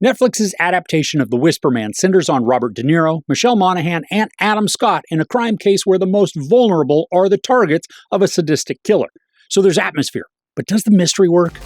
Netflix's adaptation of The Whisper Man centers on Robert De Niro, Michelle Monaghan, and Adam Scott in a crime case where the most vulnerable are the targets of a sadistic killer. So there's atmosphere. But does the mystery work?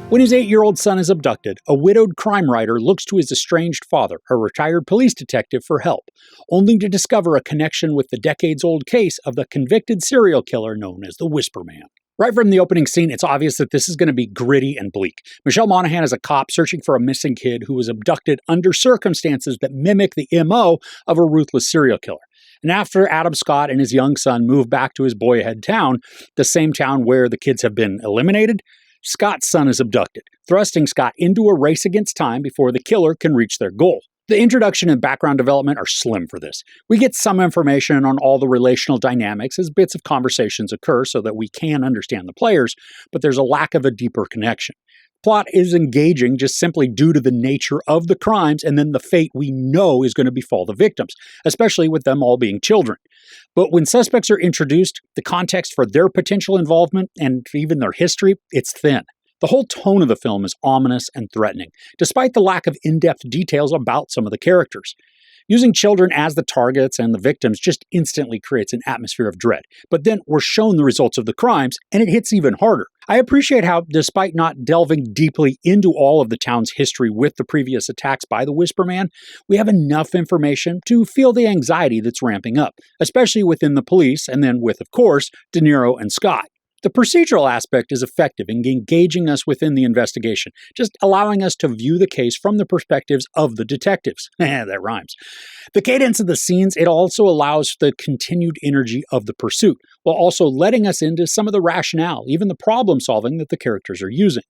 When his 8-year-old son is abducted, a widowed crime writer looks to his estranged father, a retired police detective, for help, only to discover a connection with the decades-old case of the convicted serial killer known as the Whisper Man. Right from the opening scene, it's obvious that this is going to be gritty and bleak. Michelle Monaghan is a cop searching for a missing kid who was abducted under circumstances that mimic the MO of a ruthless serial killer. And after Adam Scott and his young son move back to his boyhood town, the same town where the kids have been eliminated, Scott's son is abducted, thrusting Scott into a race against time before the killer can reach their goal. The introduction and background development are slim for this. We get some information on all the relational dynamics as bits of conversations occur so that we can understand the players, but there's a lack of a deeper connection. Plot is engaging just simply due to the nature of the crimes and then the fate we know is going to befall the victims, especially with them all being children. But when suspects are introduced, the context for their potential involvement and even their history, it's thin. The whole tone of the film is ominous and threatening, despite the lack of in-depth details about some of the characters. Using children as the targets and the victims just instantly creates an atmosphere of dread. But then we're shown the results of the crimes, and it hits even harder. I appreciate how, despite not delving deeply into all of the town's history with the previous attacks by the Whisper Man, we have enough information to feel the anxiety that's ramping up, especially within the police, and then with, of course, De Niro and Scott. The procedural aspect is effective in engaging us within the investigation, just allowing us to view the case from the perspectives of the detectives. That rhymes. The cadence of the scenes, it also allows the continued energy of the pursuit, while also letting us into some of the rationale, even the problem solving that the characters are using.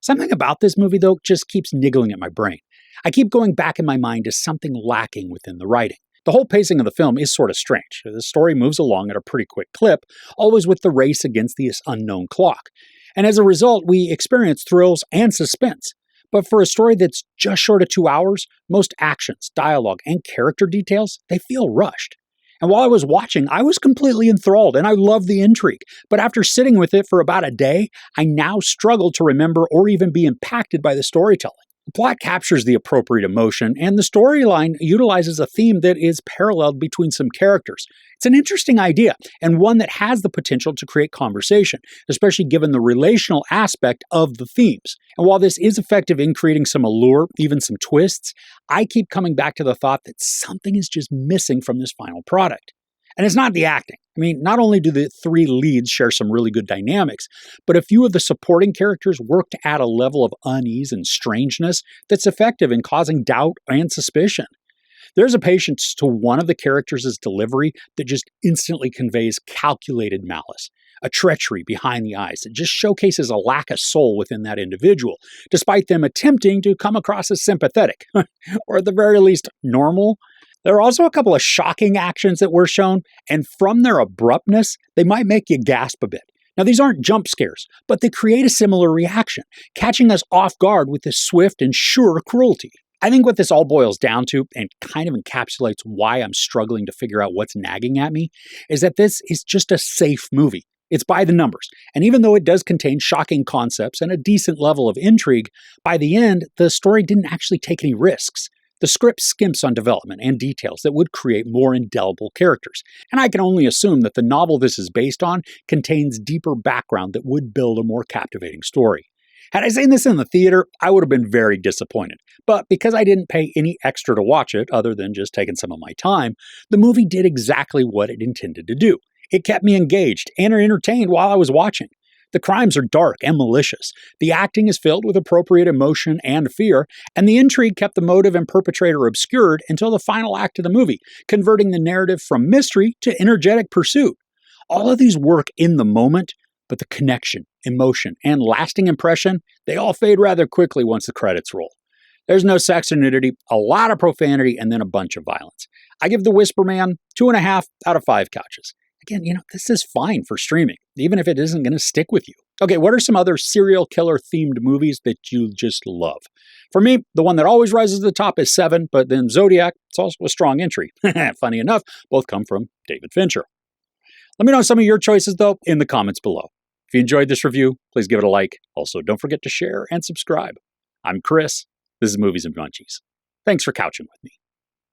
Something about this movie, though, just keeps niggling at my brain. I keep going back in my mind to something lacking within the writing. The whole pacing of the film is sort of strange. The story moves along at a pretty quick clip, always with the race against this unknown clock. And as a result, we experience thrills and suspense. But for a story that's just short of 2 hours, most actions, dialogue, and character details, they feel rushed. And while I was watching, I was completely enthralled, and I loved the intrigue. But after sitting with it for about a day, I now struggle to remember or even be impacted by the storytelling. The plot captures the appropriate emotion, and the storyline utilizes a theme that is paralleled between some characters. It's an interesting idea, and one that has the potential to create conversation, especially given the relational aspect of the themes. And while this is effective in creating some allure, even some twists, I keep coming back to the thought that something is just missing from this final product. And it's not the acting. I mean, not only do the 3 leads share some really good dynamics, but a few of the supporting characters work to add a level of unease and strangeness that's effective in causing doubt and suspicion. There's a patience to one of the characters' delivery that just instantly conveys calculated malice, a treachery behind the eyes that just showcases a lack of soul within that individual, despite them attempting to come across as sympathetic, or at the very least, normal. There are also a couple of shocking actions that were shown, and from their abruptness, they might make you gasp a bit. Now, these aren't jump scares, but they create a similar reaction, catching us off guard with this swift and sure cruelty. I think what this all boils down to, and kind of encapsulates why I'm struggling to figure out what's nagging at me, is that this is just a safe movie. It's by the numbers, and even though it does contain shocking concepts and a decent level of intrigue, by the end, the story didn't actually take any risks. The script skimps on development and details that would create more indelible characters, and I can only assume that the novel this is based on contains deeper background that would build a more captivating story. Had I seen this in the theater, I would have been very disappointed, but because I didn't pay any extra to watch it, other than just taking some of my time, the movie did exactly what it intended to do. It kept me engaged and entertained while I was watching. The crimes are dark and malicious. The acting is filled with appropriate emotion and fear, and the intrigue kept the motive and perpetrator obscured until the final act of the movie, converting the narrative from mystery to energetic pursuit. All of these work in the moment, but the connection, emotion, and lasting impression, they all fade rather quickly once the credits roll. There's no sex or nudity, a lot of profanity, and then a bunch of violence. I give The Whisper Man 2.5 out of 5 couches. Again, this is fine for streaming, even if it isn't going to stick with you. Okay, what are some other serial killer themed movies that you just love? For me, the one that always rises to the top is Seven, but then Zodiac, it's also a strong entry. Funny enough, both come from David Fincher. Let me know some of your choices, though, in the comments below. If you enjoyed this review, please give it a like. Also, don't forget to share and subscribe. I'm Chris. This is Movies and Munchies. Thanks for couching with me.